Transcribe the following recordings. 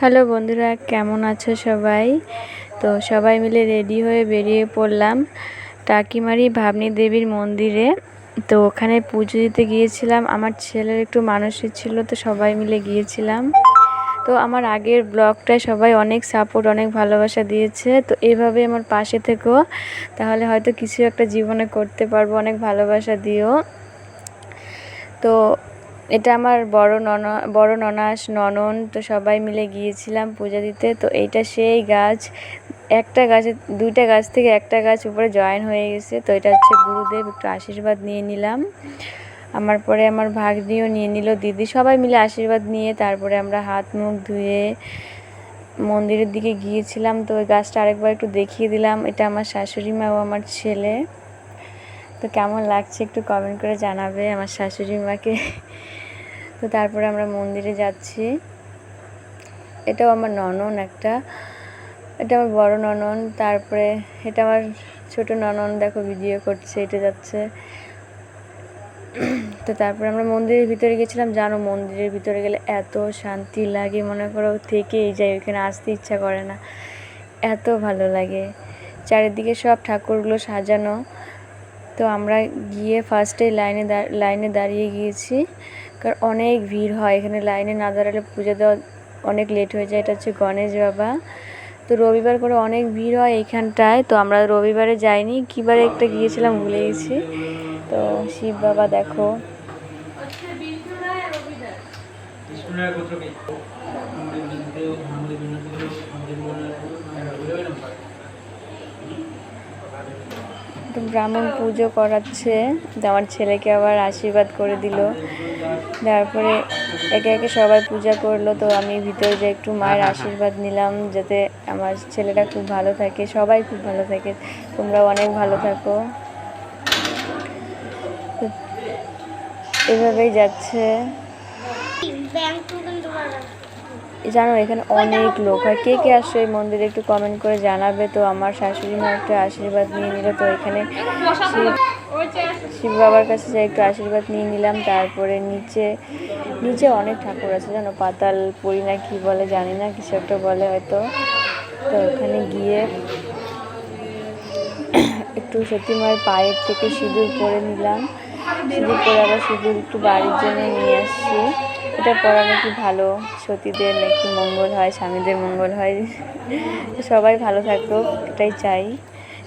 Hello বন্ধুরা, কেমন আছো সবাই? তো সবাই মিলে রেডি হয়ে বেরিয়ে পড়লাম টাকিমারি ভাবনী দেবীর মন্দিরে। তো ওখানে পুজো দিতে গিয়েছিলাম। আমার ছেলের একটু মানসিক ছিল, তো সবাই মিলে গিয়েছিলাম। তো আমার আগের ব্লগটায় সবাই অনেক সাপোর্ট, অনেক ভালোবাসা দিয়েছে। তো এইভাবে আমার পাশে থেকো, তাহলে হয়তো কিছু একটা জীবনে করতে পারবো। অনেক ভালোবাসা দিও। তো এটা আমার বড় ননাস ননন, তো সবাই মিলে গিয়েছিলাম পূজা দিতে। তো এইটা সেই গাছ, একটা গাছে দুইটা গাছ থেকে একটা গাছ উপরে জয়েন হয়ে গেছে। তো এটা হচ্ছে গুরুদেব, একটু আশীর্বাদ নিয়ে নিলাম। আমার পরে আমার ভাগ্নিও নিয়ে নিল, দিদি, সবাই মিলে আশীর্বাদ নিয়ে তারপরে আমরা হাত মুখ ধুয়ে মন্দিরের দিকে গিয়েছিলাম। তো ওই গাছটা আরেকবার একটু দেখিয়ে দিলাম। এটা আমার শাশুড়ি মা ও আমার ছেলে। তো কেমন লাগছে একটু কমেন্ট করে জানাবে আমার শাশুড়ি মাকে। তো তারপরে আমরা মন্দিরে যাচ্ছি। এটাও আমার ননন একটা, এটা আমার বড় ননন। তারপরে এটা আমার ছোট ননন, দেখো ভিডিও করছে, এটা যাচ্ছে। তো তারপরে আমরা মন্দিরের ভিতরে গেছিলাম। জানো, মন্দিরের ভিতরে গেলে এত শান্তি লাগে, মনে করো থেকেই যাই, ওইখানে আসতে ইচ্ছা করে না, এত ভালো লাগে। চারিদিকে সব ঠাকুরগুলো সাজানো। তো আমরা গিয়ে ফার্স্টে লাইনে দাঁড়িয়ে গিয়েছি, কারণ অনেক ভিড় হয় এখানে। লাইনে না দাঁড়ালে পুজো দেওয়া অনেক লেট হয়ে যায়। এটা হচ্ছে গণেশ বাবা। তো রবিবার করে অনেক ভিড় হয় এইখানটায়। তো আমরা রবিবারে যাইনি, কিবারে একটা গিয়েছিলাম ভুলে গেছি। তো শিব বাবা দেখো। তো ব্রাহ্মণ পুজো করাচ্ছে, আমার ছেলেকে আবার আশীর্বাদ করে দিল। তারপরে একে একে সবাই পূজা করলো। তো আমি ভিতরে যে একটু মায়ের আশীর্বাদ নিলাম, যাতে আমার ছেলেটা খুব ভালো থাকে, সবাই খুব ভালো থাকে, তোমরাও অনেক ভালো থাকো। এভাবেই যাচ্ছে। জানো, এখানে অনেক লোক হয়। কে কে আসছো এই মন্দিরে একটু কমেন্ট করে জানাবে। তো আমার শাশুড়ি মা একটু আশীর্বাদ নিয়ে নিল। তো এখানে শিব বাবার কাছে যাই, একটু আশীর্বাদ নিয়ে নিলাম। তারপরে নিচে অনেক ঠাকুর আছে, জানো, পাতাল পুরি না কি বলে জানি না, কিছু একটা বলে হয়তো। তো ওখানে গিয়ে একটু সতী মায়ের পায়ের থেকে সিঁদুর পরে নিলাম। সিঁদুর পরে আবার সিঁদুর একটু বাড়ির জন্য নিয়ে আসছি। এটা পরা নাকি ভালো, সতীদের নাকি মঙ্গল হয়, স্বামীদের মঙ্গল হয়। সবাই ভালো থাকুক, এটাই চাই।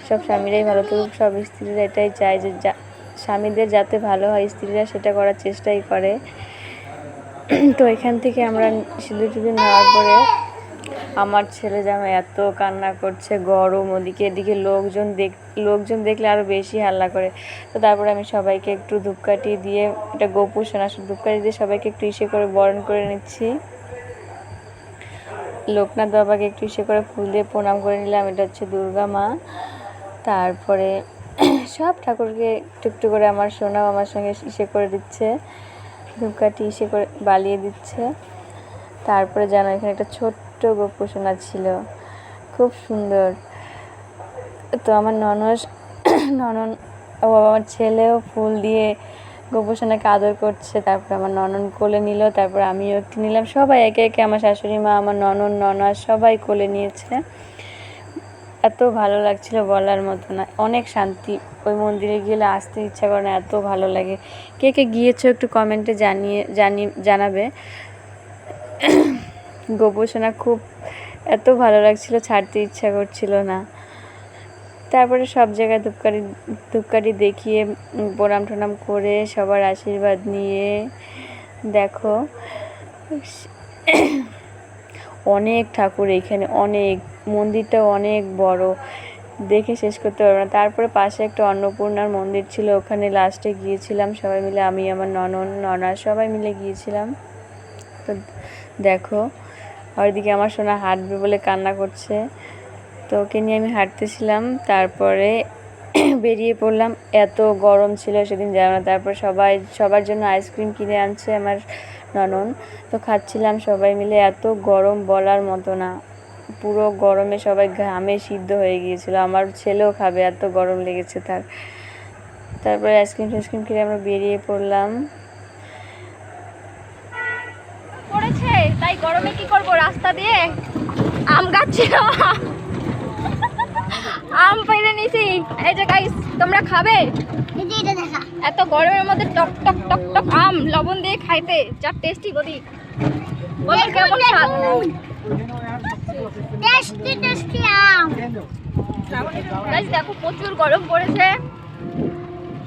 সব স্বামীরাই ভালো থাকুক, সব স্ত্রীরা এটাই চায় যে স্বামীদের যাতে ভালো হয়, স্ত্রীরা সেটা করার চেষ্টাই করে। তো এখান থেকে আমরা সিঁদুর টিঁদুর নেওয়ার পরে আমার ছেলে যেন এত কান্না করছে, গরম, ওদিকে এদিকে লোকজন দেখলে আরও বেশি হাল্লা করে। তো তারপরে আমি সবাইকে একটু ধূপকাঠি দিয়ে, এটা গোপু সোনা, ধূপকাঠি দিয়ে সবাইকে একটু ইসে করে বরণ করে নিচ্ছি। লোকনাথ বাবাকে একটু ইসে করে ফুল দিয়ে প্রণাম করে নিলাম। এটা হচ্ছে দুর্গা মা। তারপরে সব ঠাকুরকে একটু একটু করে আমার সোনাও আমার সঙ্গে ইসে করে দিচ্ছে, ধূপকাঠি ইসে করে বালিয়ে দিচ্ছে। তারপরে যেন এখানে একটা ছোট্ট গোপু সোনা ছিল, খুব সুন্দর। তো আমার ননন ও আমার ছেলেও ফুল দিয়ে গোপু সোনাকে আদর করছে। তারপরে আমার ননন কোলে নিল, তারপর আমিও একটু নিলাম। সবাই একে একে, আমার শাশুড়ি মা, আমার ননাস সবাই কোলে নিয়েছে। এত ভালো লাগছিল বলার মতো না, অনেক শান্তি। ওই মন্দিরে গেলে আসতে ইচ্ছা করে না, এত ভালো লাগে। কে কে গিয়েছো একটু কমেন্টে জানাবে। গোপু সোনা খুব এত ভালো লাগছিল, ছাড়তে ইচ্ছা করছিল না। তারপরে সব জায়গায় ধূপকাঠি দেখিয়ে প্রণাম টনাম করে সবার আশীর্বাদ নিয়ে, দেখো অনেক ঠাকুর এইখানে, অনেক, মন্দিরটাও অনেক বড়, দেখে শেষ করতে পারবো না। তারপরে পাশে একটা অন্নপূর্ণার মন্দির ছিল, ওখানে লাস্টে গিয়েছিলাম সবাই মিলে, আমি, আমার ননা সবাই মিলে গিয়েছিলাম। তো দেখো, আর ওইদিকে আমার সোনা হাঁটবে বলে কান্না করছে। তো ওকে নিয়ে আমি হাঁটতেছিলাম। তারপরে বেরিয়ে পড়লাম। এত গরম ছিল সেদিন, যাও না। তারপর সবার জন্য আইসক্রিম কিনে আনছে আমার ননন। তো খাচ্ছিলাম সবাই মিলে, এত গরম বলার মতো না, পুরো গরমে সবাই ঘামে সিদ্ধ হয়ে গিয়েছিল। আমার ছেলেও খাবে, এত গরম লেগেছে তার। তারপরে আইসক্রিম কিনে আমরা বেরিয়ে পড়লাম। ভাই গরমে কি করব, রাস্তা দিয়ে আম গাছ ছিল, আম পেড়ে নিছি। এই যে গাইস, তোমরা খাবে? এত গরমের মধ্যে টক টক টক টক আম লবণ দিয়ে খাইতে যা টেস্টি গদি, বলো কেমন স্বাদ? টেস্টি টেস্টি আম। গাইস দেখো প্রচুর গরম পড়েছে,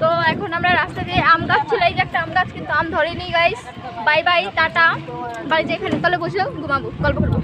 তো এখন আমরা রাস্তা দিয়ে আম গাছ ছিল, এই যে একটা আম গাছ, কিন্তু আম ধরেনি গাইস। Bye bye, tata. বাড়ি যে এখানে তলে বসে ঘুমাবো, গল্প করবো।